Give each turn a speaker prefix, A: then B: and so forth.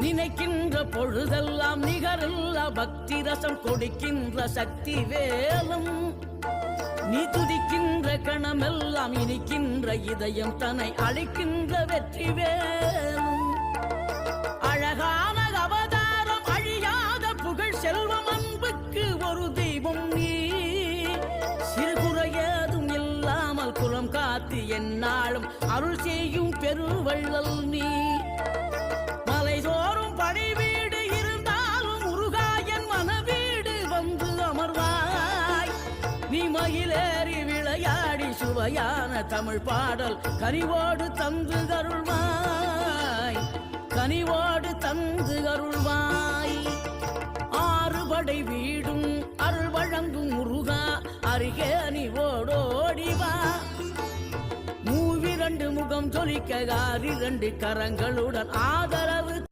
A: நினைக்கின்ற பொழுதெல்லாம் நிகரில்ல பக்தி ரசம் கொடுக்கின்ற சக்தி வேலும் நீ துதிக்கின்ற கணமெல்லாம் இனிக்கின்ற இதயம் தன்னை அழைக்கின்ற வெற்றி வேலும் அழகான அவதாரம் அழியாத புகழ் செல்வம் அன்புக்கு ஒரு தெய்வம் நீ சிறுகுறையதும் இல்லாமல் குலம் காத்து எந்நாளும் அருள் செய்யும் பெருவள்ளல் நீ மலைதோறும் படை வீடு இருந்தாலும் முருகாயன் மனவீடு வந்து அமர்வாய் நீ மகிழேறி விளையாடி சுவையான தமிழ் பாடல் கனிவோடு தந்து அருள்வாய் கனிவோடு தந்து அருள்வாய் ஆறுபடை வீடும் அருள் வழங்கும் முருகா அருகே அணிவோடோடிவா மூவிரண்டு முகம் ஜொலிக்க 6 கரங்களுடன் ஆதரவு